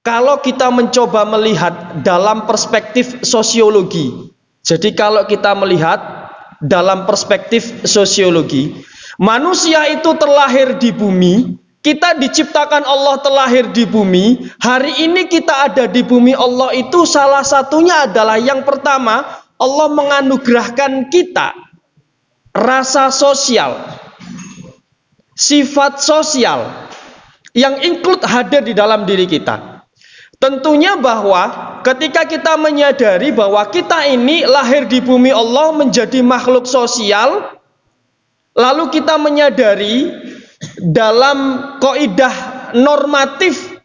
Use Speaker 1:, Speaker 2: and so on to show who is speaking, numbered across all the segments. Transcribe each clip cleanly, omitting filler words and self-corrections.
Speaker 1: kalau kita mencoba melihat dalam perspektif sosiologi. Jadi kalau kita melihat dalam perspektif sosiologi, manusia itu terlahir di bumi, kita diciptakan Allah terlahir di bumi. Hari ini kita ada di bumi Allah itu salah satunya adalah yang pertama, Allah menganugerahkan kita rasa sosial, sifat sosial yang include hadir di dalam diri kita. Tentunya bahwa ketika kita menyadari bahwa kita ini lahir di bumi Allah menjadi makhluk sosial, lalu kita menyadari dalam kaidah normatif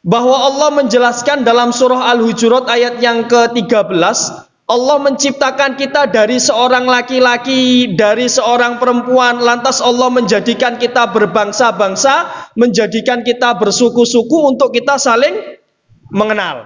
Speaker 1: bahwa Allah menjelaskan dalam surah Al-Hujurat ayat yang ke-13, Allah menciptakan kita dari seorang laki-laki, dari seorang perempuan, lantas Allah menjadikan kita berbangsa-bangsa, menjadikan kita bersuku-suku untuk kita saling mengenal.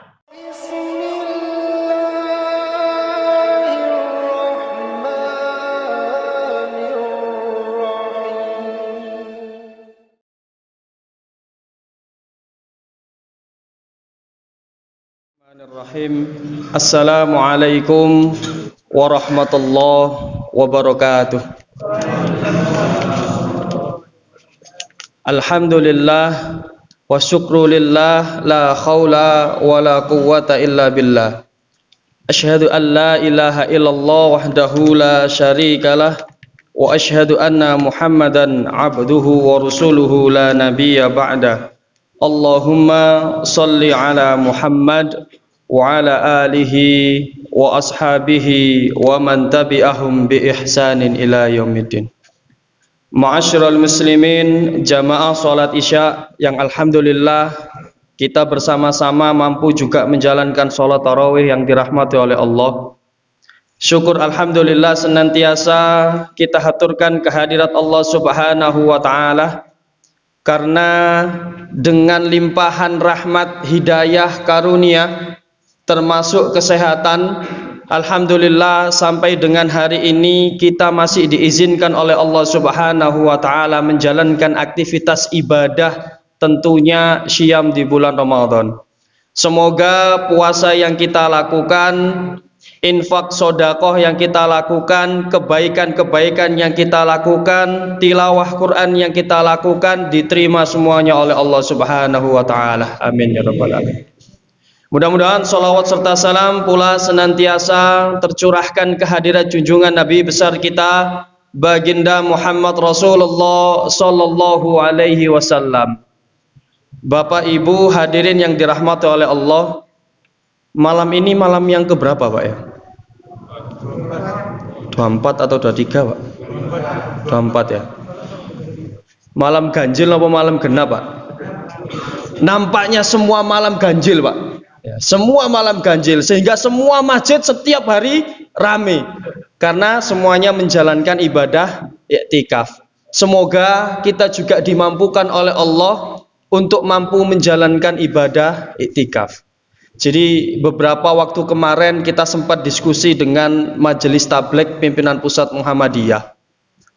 Speaker 1: Assalamualaikum warahmatullahi wabarakatuh. Alhamdulillah wa syukrulillah, la khawla wa la quwwata illa billah. Ashhadu an la ilaha illallah wahdahu la syarikalah, wa ashhadu anna Muhammadan abduhu wa rasuluhu la nabiyya ba'dah. Allahumma salli ala Muhammad wa ala alihi wa ashabihi wa man tabi'ahum bi ihsanin ila yaumiddin. Ma'asyiral muslimin, jamaah salat Isya yang alhamdulillah kita bersama-sama mampu juga menjalankan salat tarawih yang dirahmati oleh Allah. Syukur alhamdulillah senantiasa kita haturkan kehadirat Allah Subhanahu wa taala, karena dengan limpahan rahmat, hidayah, karunia termasuk kesehatan, alhamdulillah sampai dengan hari ini kita masih diizinkan oleh Allah Subhanahu wa taala menjalankan aktivitas ibadah, tentunya syiyam di bulan Ramadan. Semoga puasa yang kita lakukan, infak sedekah yang kita lakukan, kebaikan-kebaikan yang kita lakukan, tilawah Quran yang kita lakukan diterima semuanya oleh Allah Subhanahu wa taala. Amin ya rabbal alamin. Mudah-mudahan salawat serta salam pula senantiasa tercurahkan kehadirat junjungan Nabi besar kita Baginda Muhammad Rasulullah sallallahu alaihi wasallam. Bapak Ibu hadirin yang dirahmati oleh Allah, malam ini malam yang keberapa Pak ya? 24 atau 23 Pak? 24 ya. Malam ganjil apa malam genap Pak? Nampaknya semua malam ganjil Pak ya, semua malam ganjil, sehingga semua masjid setiap hari rame karena semuanya menjalankan ibadah iktikaf. Semoga kita juga dimampukan oleh Allah untuk mampu menjalankan ibadah iktikaf. Jadi beberapa waktu kemarin kita sempat diskusi dengan Majelis Tabligh Pimpinan Pusat Muhammadiyah.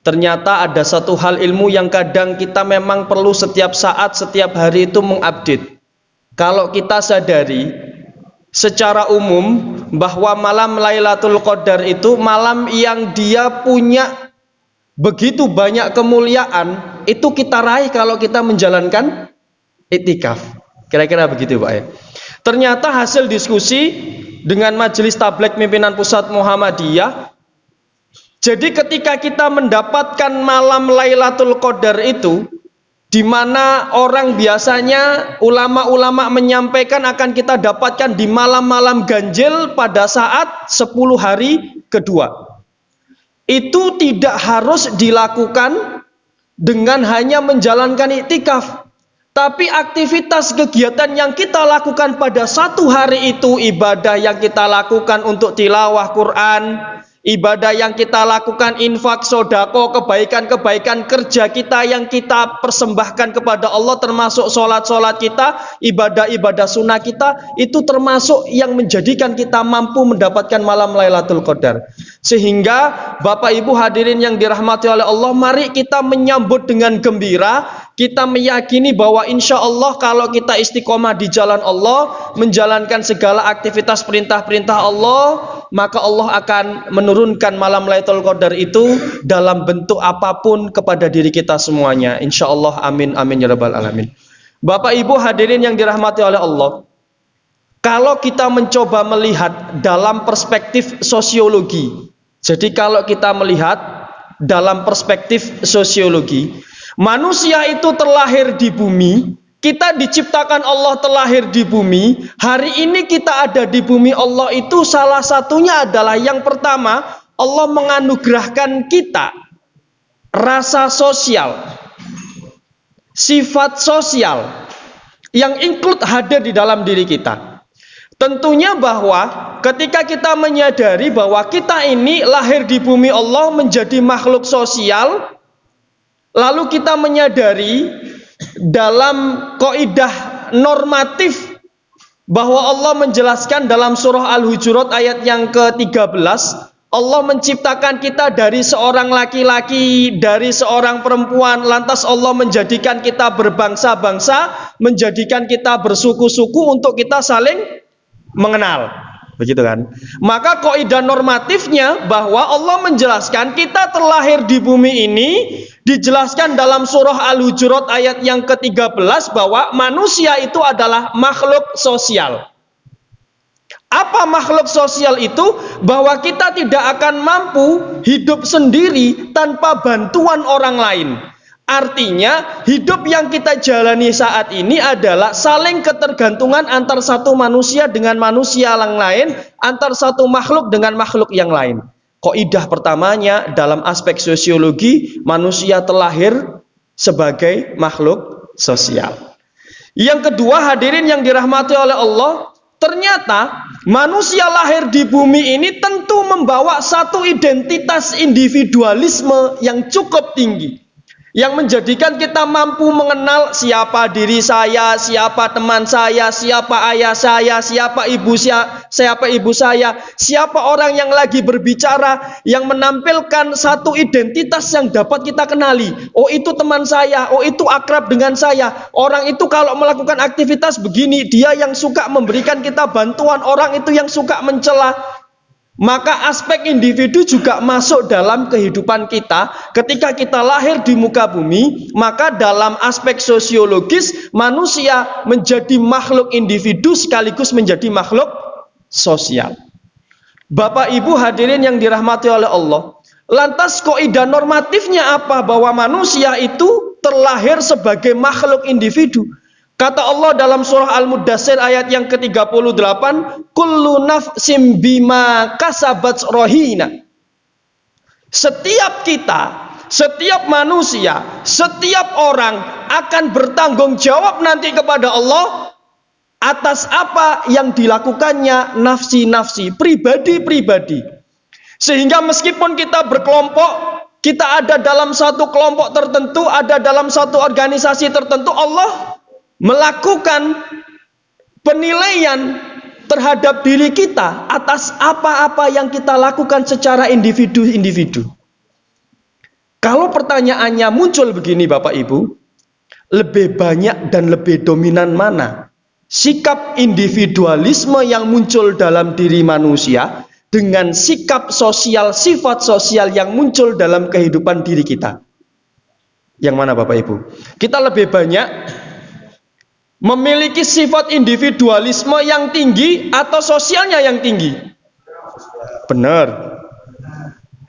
Speaker 1: Ternyata ada satu hal ilmu yang kadang kita memang perlu setiap saat, setiap hari itu mengupdate. Kalau kita sadari secara umum bahwa malam Lailatul Qadar itu malam yang dia punya begitu banyak kemuliaan, itu kita raih kalau kita menjalankan iktikaf. Kira-kira begitu Pak ya. Ternyata hasil diskusi dengan Majelis Tabligh Pimpinan Pusat Muhammadiyah, jadi ketika kita mendapatkan malam Lailatul Qadar itu, di mana orang biasanya ulama-ulama menyampaikan akan kita dapatkan di malam-malam ganjil pada saat 10 hari kedua. Itu tidak harus dilakukan dengan hanya menjalankan iktikaf, tapi aktivitas kegiatan yang kita lakukan pada satu hari itu, ibadah yang kita lakukan untuk tilawah Quran, ibadah yang kita lakukan, infak, sedekah, kebaikan-kebaikan kerja kita yang kita persembahkan kepada Allah, termasuk sholat-sholat kita, ibadah-ibadah sunnah kita, itu termasuk yang menjadikan kita mampu mendapatkan malam Lailatul Qadar. Sehingga Bapak Ibu hadirin yang dirahmati oleh Allah, mari kita menyambut dengan gembira. Kita meyakini bahwa insya Allah kalau kita istiqomah di jalan Allah, menjalankan segala aktivitas perintah-perintah Allah, maka Allah akan menurunkan malam Lailatul Qadar itu dalam bentuk apapun kepada diri kita semuanya. Insya Allah, amin amin ya rabbal alamin. Bapak Ibu hadirin yang dirahmati oleh Allah, kalau kita mencoba melihat dalam perspektif sosiologi, jadi kalau kita melihat dalam perspektif sosiologi, manusia itu terlahir di bumi, kita diciptakan Allah terlahir di bumi, hari ini kita ada di bumi Allah itu salah satunya adalah yang pertama, Allah menganugerahkan kita rasa sosial, sifat sosial yang include hadir di dalam diri kita. Tentunya bahwa ketika kita menyadari bahwa kita ini lahir di bumi Allah menjadi makhluk sosial, lalu kita menyadari dalam kaidah normatif bahwa Allah menjelaskan dalam surah Al-Hujurat ayat yang ke-13, Allah menciptakan kita dari seorang laki-laki, dari seorang perempuan, lantas Allah menjadikan kita berbangsa-bangsa, menjadikan kita bersuku-suku untuk kita saling mengenal, begitu kan? Maka kaidah normatifnya bahwa Allah menjelaskan kita terlahir di bumi ini, dijelaskan dalam surah Al-Hujurat ayat yang ke-13 bahwa manusia itu adalah makhluk sosial. Apa makhluk sosial itu? Bahwa kita tidak akan mampu hidup sendiri tanpa bantuan orang lain. Artinya hidup yang kita jalani saat ini adalah saling ketergantungan antar satu manusia dengan manusia yang lain, antar satu makhluk dengan makhluk yang lain. Kaidah pertamanya dalam aspek sosiologi, manusia terlahir sebagai makhluk sosial. Yang kedua hadirin yang dirahmati oleh Allah, ternyata manusia lahir di bumi ini tentu membawa satu identitas individualisme yang cukup tinggi, yang menjadikan kita mampu mengenal siapa diri saya, siapa teman saya, siapa ayah saya, siapa ibu saya, siapa orang yang lagi berbicara, yang menampilkan satu identitas yang dapat kita kenali. Oh itu teman saya, oh itu akrab dengan saya. Orang itu kalau melakukan aktivitas begini, dia yang suka memberikan kita bantuan, orang itu yang suka mencela. Maka aspek individu juga masuk dalam kehidupan kita. Ketika kita lahir di muka bumi, maka dalam aspek sosiologis manusia menjadi makhluk individu sekaligus menjadi makhluk sosial. Bapak Ibu hadirin yang dirahmati oleh Allah, lantas kaidah normatifnya apa? Bahwa manusia itu terlahir sebagai makhluk individu. Kata Allah dalam surah Al-Muddatsir ayat yang ke-38, kullu nafsim bima kasabat rohina. Setiap kita, setiap manusia, setiap orang akan bertanggung jawab nanti kepada Allah atas apa yang dilakukannya nafsi-nafsi, pribadi-pribadi. Sehingga meskipun kita berkelompok, kita ada dalam satu kelompok tertentu, ada dalam satu organisasi tertentu, Allah melakukan penilaian terhadap diri kita atas apa-apa yang kita lakukan secara individu-individu. Kalau pertanyaannya muncul begini Bapak Ibu, lebih banyak dan lebih dominan mana sikap individualisme yang muncul dalam diri manusia dengan sikap sosial, sifat sosial yang muncul dalam kehidupan diri kita? Yang mana Bapak Ibu? Kita lebih banyak memiliki sifat individualisme yang tinggi atau sosialnya yang tinggi? Benar.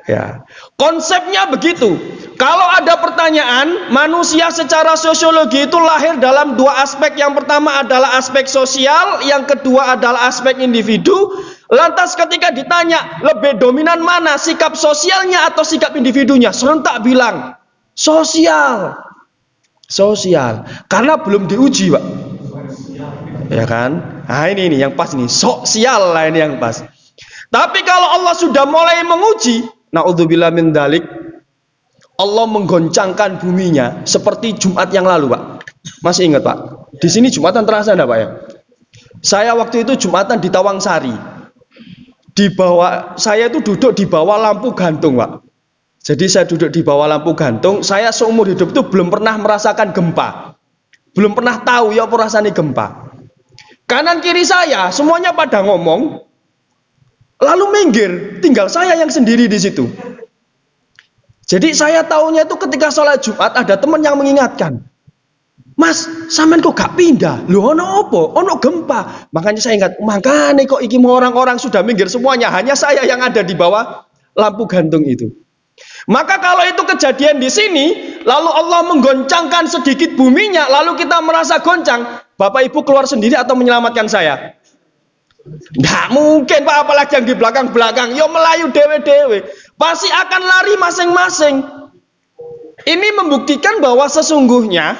Speaker 1: Ya. Konsepnya begitu. Kalau ada pertanyaan, manusia secara sosiologi itu lahir dalam dua aspek. Yang pertama adalah aspek sosial, yang kedua adalah aspek individu. Lantas ketika ditanya lebih dominan mana, sikap sosialnya atau sikap individunya, serentak bilang sosial. Sosial, karena belum diuji Pak, ya kan? Nah ini yang pas nih, sosial lah ini yang pas. Tapi kalau Allah sudah mulai menguji, naudzubillah min dzalik, Allah menggoncangkan buminya seperti Jumat yang lalu Pak. Masih ingat Pak? Di sini Jumatan terasa enggak Pak ya? Saya waktu itu Jumatan di Tawangsari. Di bawah, saya itu duduk di bawah lampu gantung, Pak. Jadi saya duduk di bawah lampu gantung. Saya seumur hidup itu belum pernah merasakan gempa, belum pernah tahu ya apa rasanya gempa. Kanan kiri saya semuanya pada ngomong, lalu minggir, tinggal saya yang sendiri di situ. Jadi saya tahunya itu ketika sholat Jumat ada teman yang mengingatkan, Mas, sampean kok gak pindah? Loh, ono apa? Ono gempa. Makanya saya ingat, makanya kok iki orang-orang sudah minggir semuanya, hanya saya yang ada di bawah lampu gantung itu. Maka kalau itu kejadian di sini, lalu Allah menggoncangkan sedikit buminya, lalu kita merasa goncang, Bapak Ibu keluar sendiri atau menyelamatkan saya? Nggak mungkin, Pak, apalagi yang di belakang-belakang. Yo melayu dewe-dewe. Pasti akan lari masing-masing. Ini membuktikan bahwa sesungguhnya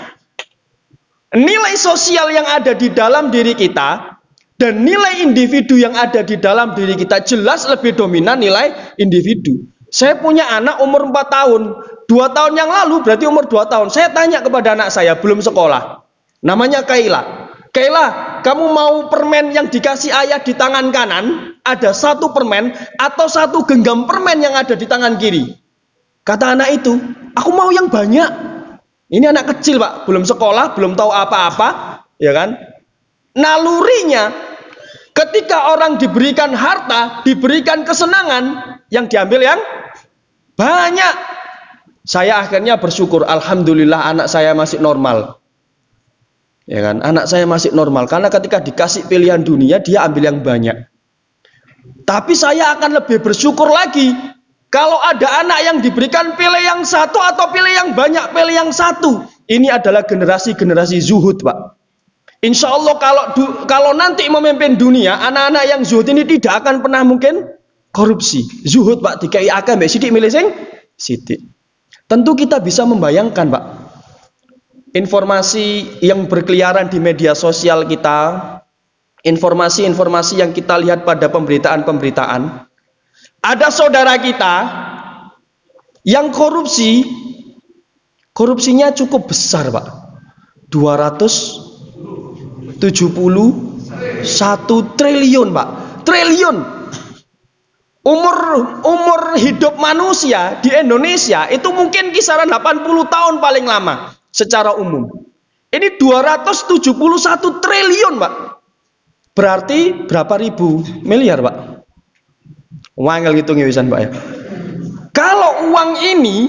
Speaker 1: nilai sosial yang ada di dalam diri kita dan nilai individu yang ada di dalam diri kita jelas lebih dominan nilai individu. Saya punya anak umur 4 tahun, 2 tahun yang lalu berarti umur 2 tahun. Saya tanya kepada anak saya, belum sekolah, namanya Kaila. Kaila, kamu mau permen yang dikasih ayah di tangan kanan, ada 1 permen, atau 1 genggam permen yang ada di tangan kiri? Kata anak itu, aku mau yang banyak. Ini anak kecil, Pak, belum sekolah, belum tahu apa-apa, ya kan? Nalurinya, ketika orang diberikan harta, diberikan kesenangan, yang diambil yang banyak. Saya akhirnya bersyukur, alhamdulillah anak saya masih normal. Ya kan? Anak saya masih normal karena ketika dikasih pilihan dunia dia ambil yang banyak. Tapi saya akan lebih bersyukur lagi kalau ada anak yang diberikan pilih yang 1 atau pilih yang banyak, pilih yang 1. Ini adalah generasi-generasi zuhud, Pak. Insya Allah kalau nanti memimpin dunia, anak-anak yang zuhud ini tidak akan pernah mungkin korupsi. Zuhud, Pak, dikai akeh mbek sithik milih sing sithik. Tentu kita bisa membayangkan, Pak, informasi yang berkeliaran di media sosial kita, informasi-informasi yang kita lihat pada pemberitaan-pemberitaan. Ada saudara kita yang korupsinya cukup besar, Pak. 271 triliun, Pak. Triliun. Umur hidup manusia di Indonesia itu mungkin kisaran 80 tahun paling lama secara umum. Ini 271 triliun, Pak. Berarti berapa ribu miliar, Pak? Wangel ngitungnya wisan, Pak, ya. Kalau uang ini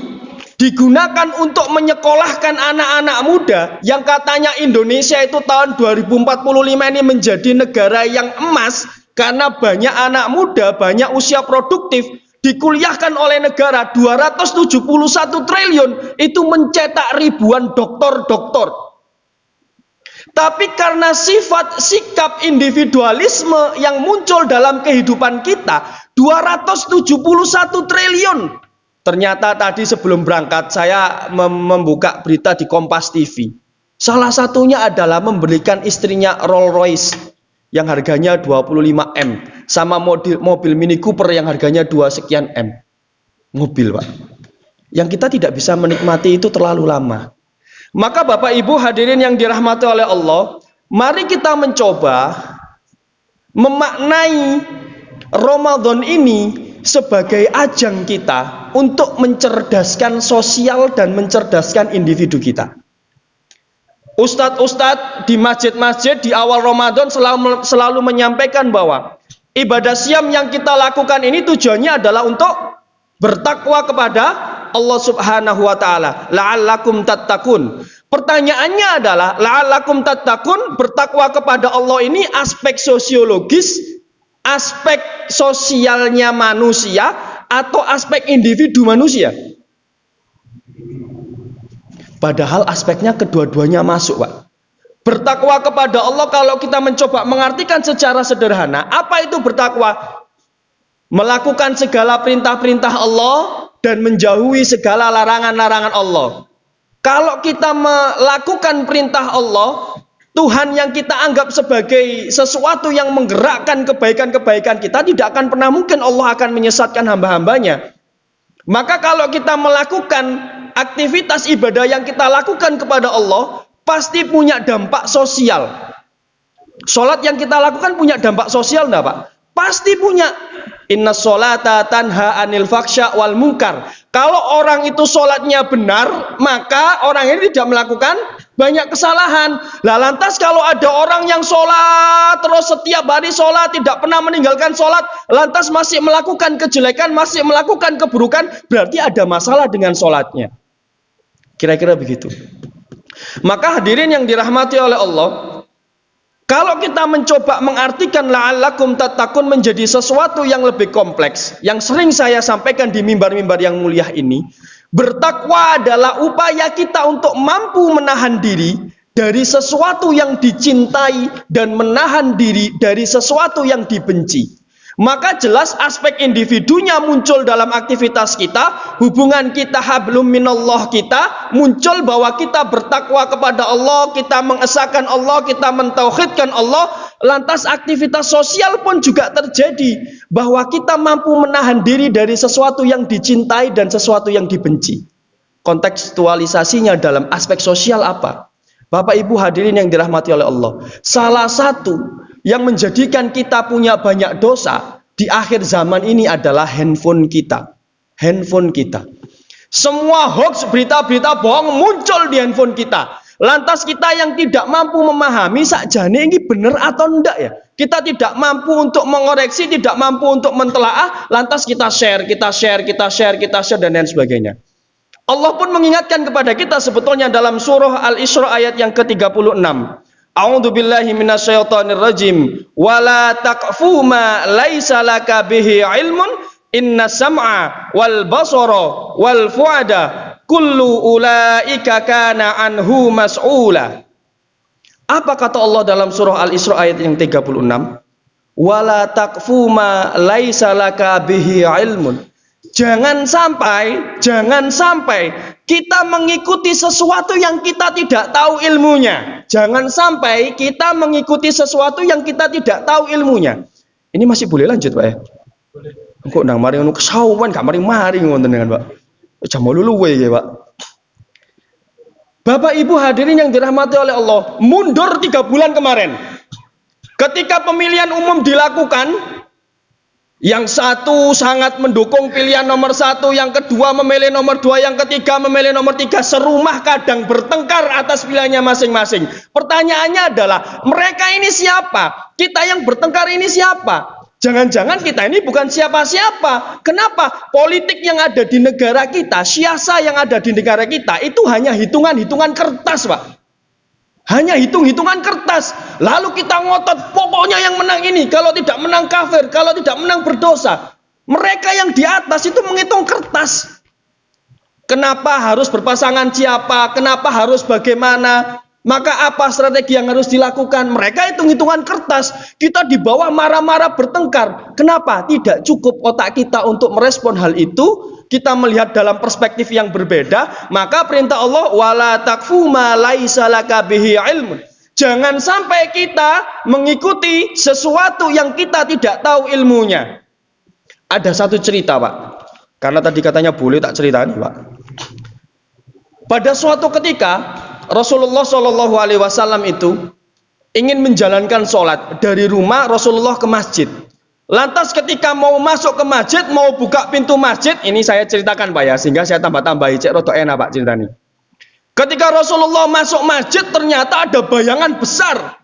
Speaker 1: digunakan untuk menyekolahkan anak-anak muda yang katanya Indonesia itu tahun 2045 ini menjadi negara yang emas karena banyak anak muda, banyak usia produktif, dikuliahkan oleh negara 271 triliun, itu mencetak ribuan doktor-doktor. Tapi karena sikap individualisme yang muncul dalam kehidupan kita, 271 triliun. Ternyata tadi sebelum berangkat saya membuka berita di Kompas TV. Salah satunya adalah memberikan istrinya Rolls Royce yang harganya 25 M sama mobil Mini Cooper yang harganya 2 sekian M. Mobil, Pak. Yang kita tidak bisa menikmati itu terlalu lama. Maka Bapak Ibu hadirin yang dirahmati oleh Allah, mari kita mencoba memaknai Ramadan ini sebagai ajang kita untuk mencerdaskan sosial dan mencerdaskan individu kita. Ustadz-ustadz di masjid-masjid di awal Ramadan selalu menyampaikan bahwa ibadah siam yang kita lakukan ini tujuannya adalah untuk bertakwa kepada Allah Subhanahu wa taala, la'allakum tattaqun. Pertanyaannya adalah la'allakum tattaqun, bertakwa kepada Allah ini aspek sosiologis, aspek sosialnya manusia atau aspek individu manusia? Padahal aspeknya kedua-duanya masuk, Pak. Bertakwa kepada Allah kalau kita mencoba mengartikan secara sederhana, apa itu bertakwa? Melakukan segala perintah-perintah Allah dan menjauhi segala larangan-larangan Allah. Kalau kita melakukan perintah Allah, Tuhan yang kita anggap sebagai sesuatu yang menggerakkan kebaikan-kebaikan kita, tidak akan pernah mungkin Allah akan menyesatkan hamba-hambanya. Maka kalau kita melakukan aktivitas ibadah yang kita lakukan kepada Allah, pasti punya dampak sosial. Sholat yang kita lakukan punya dampak sosial enggak, Pak? Pasti punya. Inna sholata tanha anil faksha wal munkar. Kalau orang itu sholatnya benar, maka orang ini tidak melakukan banyak kesalahan. Lah lantas kalau ada orang yang sholat terus setiap hari sholat, tidak pernah meninggalkan sholat, lantas masih melakukan kejelekan, masih melakukan keburukan, berarti ada masalah dengan sholatnya. Kira-kira begitu. Maka hadirin yang dirahmati oleh Allah, kalau kita mencoba mengartikan la'allakum tattaqun menjadi sesuatu yang lebih kompleks, yang sering saya sampaikan di mimbar-mimbar yang mulia ini, bertakwa adalah upaya kita untuk mampu menahan diri dari sesuatu yang dicintai dan menahan diri dari sesuatu yang dibenci. Maka jelas aspek individunya muncul dalam aktivitas kita, hubungan kita hablum minallah kita muncul bahwa kita bertakwa kepada Allah, kita mengesahkan Allah, kita mentauhidkan Allah. Lantas aktivitas sosial pun juga terjadi bahwa kita mampu menahan diri dari sesuatu yang dicintai dan sesuatu yang dibenci. Kontekstualisasinya dalam aspek sosial apa? Bapak Ibu hadirin yang dirahmati oleh Allah, salah satu yang menjadikan kita punya banyak dosa di akhir zaman ini adalah handphone kita. Handphone kita. Semua hoax, berita-berita bohong muncul di handphone kita. Lantas kita yang tidak mampu memahami sakjane ini benar atau enggak ya. Kita tidak mampu untuk mengoreksi, tidak mampu untuk mentelaah, lantas kita share dan lain sebagainya. Allah pun mengingatkan kepada kita sebetulnya dalam surah Al-Isra ayat yang ke-36. A'udzu billahi minasyaitonir rajim. Wala taqfu ma laisa laka bihi ilmun innas sam'a wal basara wal fuada kullu ulaika kana anhu mas'ula. Apa kata Allah dalam surah Al-Isra ayat yang 36? Wala taqfu ma laisa laka bihi ilmun. Jangan sampai kita mengikuti sesuatu yang kita tidak tahu ilmunya. Jangan sampai kita mengikuti sesuatu yang kita tidak tahu ilmunya. Ini masih boleh lanjut, Pak ya? Boleh. Kok nang mari ngono kesauan gak mari ngoten dengan, Pak. Jam luwe ya, Pak. Bapak Ibu hadirin yang dirahmati oleh Allah, mundur 3 bulan kemarin. Ketika pemilihan umum dilakukan, yang satu sangat mendukung pilihan nomor 1, yang kedua memilih nomor 2, yang ketiga memilih nomor 3, serumah kadang bertengkar atas pilihannya masing-masing. Pertanyaannya adalah, mereka ini siapa? Kita yang bertengkar ini siapa? Jangan-jangan kita ini bukan siapa-siapa. Kenapa? Politik yang ada di negara kita, siasa yang ada di negara kita, itu hanya hitungan-hitungan kertas, Pak. Hanya hitung-hitungan kertas. Lalu kita ngotot, pokoknya yang menang ini. Kalau tidak menang kafir, kalau tidak menang berdosa. Mereka yang di atas itu menghitung kertas. Kenapa harus berpasangan siapa? Kenapa harus bagaimana? Maka apa strategi yang harus dilakukan? Mereka hitung-hitungan kertas. Kita di bawah marah-marah bertengkar. Kenapa? Tidak cukup otak kita untuk merespon hal itu. Kita melihat dalam perspektif yang berbeda, maka perintah Allah wala taqfu ma laisa laka bihi ilmun. Jangan sampai kita mengikuti sesuatu yang kita tidak tahu ilmunya. Ada satu cerita, Pak. Karena tadi katanya boleh tak ceritakan, Pak. Pada suatu ketika Rasulullah Shallallahu alaihi wasallam itu ingin menjalankan sholat dari rumah Rasulullah ke masjid. Lantas ketika mau masuk ke masjid, mau buka pintu masjid, ini saya ceritakan, Pak ya, sehingga saya tambah-tambahi, cek roto enak, Pak, ceritanya. Ketika Rasulullah masuk masjid, ternyata ada bayangan besar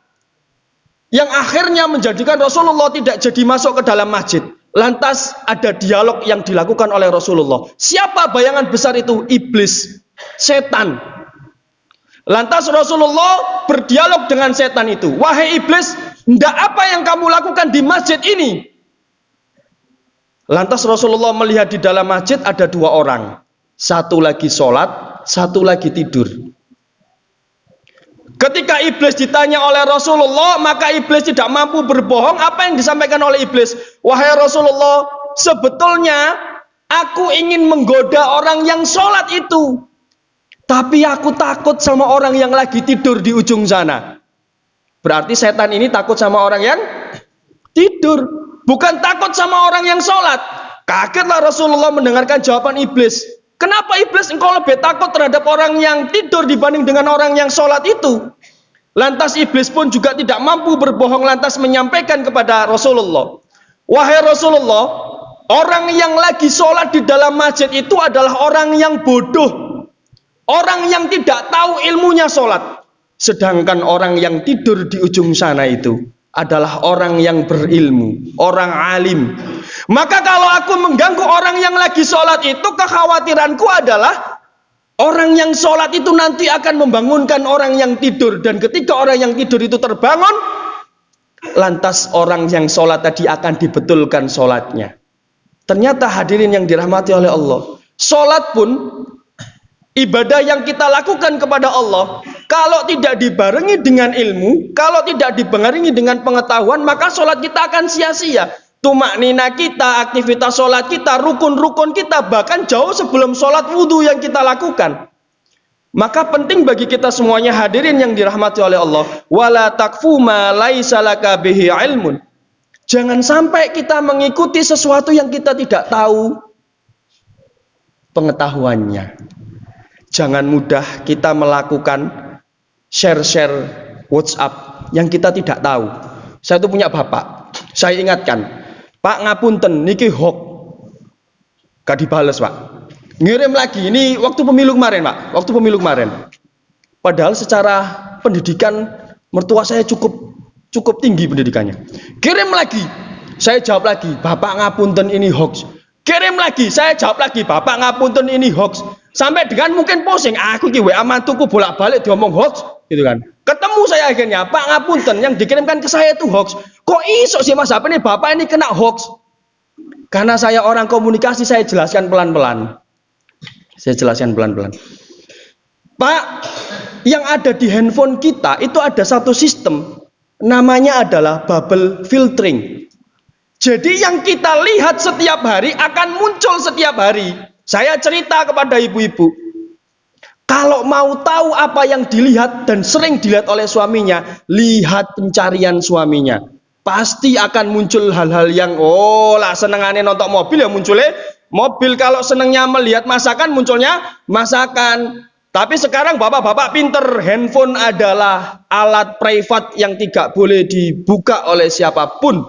Speaker 1: yang akhirnya menjadikan Rasulullah tidak jadi masuk ke dalam masjid. Lantas ada dialog yang dilakukan oleh Rasulullah. Siapa bayangan besar itu? Iblis, setan. Lantas Rasulullah berdialog dengan setan itu. Wahai iblis, ndak apa yang kamu lakukan di masjid ini? Lantas Rasulullah melihat di dalam masjid ada 2 orang. Satu lagi sholat, satu lagi tidur. Ketika iblis ditanya oleh Rasulullah, maka iblis tidak mampu berbohong. Apa yang disampaikan oleh iblis? Wahai Rasulullah, sebetulnya aku ingin menggoda orang yang sholat itu. Tapi aku takut sama orang yang lagi tidur di ujung sana. Berarti setan ini takut sama orang yang tidur. Bukan takut sama orang yang sholat. Kagetlah Rasulullah mendengarkan jawaban iblis. Kenapa iblis engkau lebih takut terhadap orang yang tidur dibanding dengan orang yang sholat itu? Lantas iblis pun juga tidak mampu berbohong, lantas menyampaikan kepada Rasulullah. Wahai Rasulullah, Orang yang lagi sholat di dalam masjid itu adalah orang yang bodoh, orang yang tidak tahu ilmunya sholat. Sedangkan orang yang tidur di ujung sana itu adalah orang yang berilmu, orang alim. Maka kalau aku mengganggu orang yang lagi sholat itu, kekhawatiranku adalah orang yang sholat itu nanti akan membangunkan orang yang tidur. Dan ketika orang yang tidur itu terbangun, lantas orang yang sholat tadi akan dibetulkan sholatnya. Ternyata hadirin yang dirahmati oleh Allah, sholat pun ibadah yang kita lakukan kepada Allah, kalau tidak dibarengi dengan ilmu, kalau tidak dibarengi dengan pengetahuan, maka sholat kita akan sia-sia. Tumaknina kita, aktivitas sholat kita, rukun-rukun kita, bahkan jauh sebelum sholat wudhu yang kita lakukan. Maka penting bagi kita semuanya hadirin yang dirahmati oleh Allah, wala takfu ma laisa laka bihi ilmun. Jangan sampai kita mengikuti sesuatu yang kita tidak tahu pengetahuannya. Jangan mudah kita melakukan share-share WhatsApp yang kita tidak tahu. Saya itu punya bapak, saya ingatkan, Pak ngapunten niki hoax. Gak dibales, Pak. Ngirim lagi, ini waktu pemilu kemarin, Pak. Waktu pemilu kemarin. Padahal secara pendidikan mertua saya cukup tinggi pendidikannya. Kirim lagi, saya jawab lagi, Bapak ngapunten ini hoax. Kirim lagi, saya jawab lagi, Bapak ngapunten ini hoax. Sampai dengan mungkin posting, aku ki WA mantuku bolak-balik diomong hoax, gitu kan. Ketemu saya akhirnya, Pak ngapunten yang dikirimkan ke saya itu hoax. Kok iso sih Mas apa ini Bapak ini kena hoax? Karena saya orang komunikasi, saya jelaskan pelan-pelan. Saya jelaskan pelan-pelan. Pak, yang ada di handphone kita itu ada satu sistem, namanya adalah bubble filtering. Jadi yang kita lihat setiap hari akan muncul setiap hari. Saya cerita kepada ibu-ibu, kalau mau tahu apa yang dilihat dan sering dilihat oleh suaminya, lihat pencarian suaminya. Pasti akan muncul hal-hal yang, oh lah senengannya nonton mobil ya munculnya mobil. Kalau senengnya melihat masakan munculnya masakan. Tapi sekarang bapak-bapak pinter, handphone adalah alat privat yang tidak boleh dibuka oleh siapapun.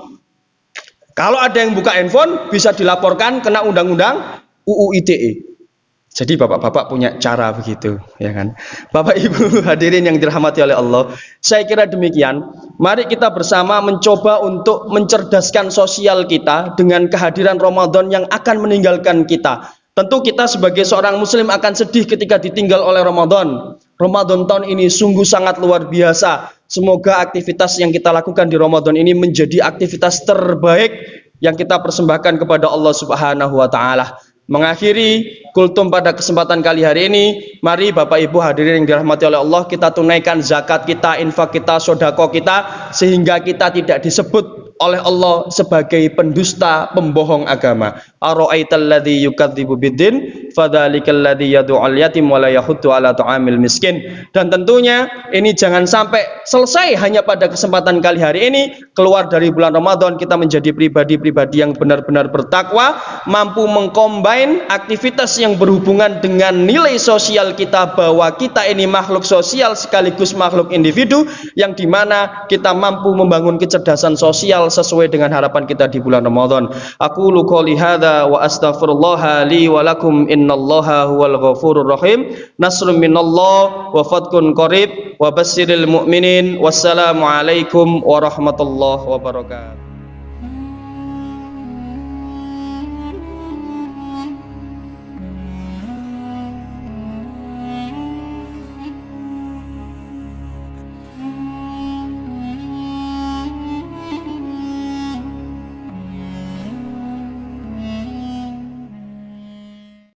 Speaker 1: Kalau ada yang buka handphone bisa dilaporkan kena undang-undang UU ITE. Jadi bapak-bapak punya cara begitu, ya kan? Bapak Ibu hadirin yang dirahmati oleh Allah, saya kira demikian. Mari kita bersama mencoba untuk mencerdaskan sosial kita dengan kehadiran Ramadan yang akan meninggalkan kita. Tentu kita sebagai seorang muslim akan sedih ketika ditinggal oleh Ramadan. Ramadan tahun ini sungguh sangat luar biasa. Semoga aktivitas yang kita lakukan di Ramadan ini menjadi aktivitas terbaik yang kita persembahkan kepada Allah Subhanahu wa taala. Mengakhiri kultum pada kesempatan kali hari ini, mari Bapak Ibu hadirin yang dirahmati oleh Allah, kita tunaikan zakat kita, infak kita, sedekah kita, sehingga kita tidak disebut oleh Allah sebagai pendusta, pembohong agama. Ara'aital ladzi yukadzibu biddin fadzalikal ladzi yad'ul yatim wa la yahuddu ala ta'amil miskin. Dan tentunya ini jangan sampai selesai hanya pada kesempatan kali hari ini. Keluar dari bulan Ramadan kita menjadi pribadi-pribadi yang benar-benar bertakwa, mampu mengcombine aktivitas yang berhubungan dengan nilai sosial kita, bahwa kita ini makhluk sosial sekaligus makhluk individu, yang dimana kita mampu membangun kecerdasan sosial sesuai dengan harapan kita di bulan Ramadan. Aku qouli hadza wa astaghfirullah li wa lakum innallaha huwal ghafurur rahim. Nasrun minallah wa fathun qarib wa basyiril mu'minin. Wassalamu alaikum warahmatullahi wabarakatuh.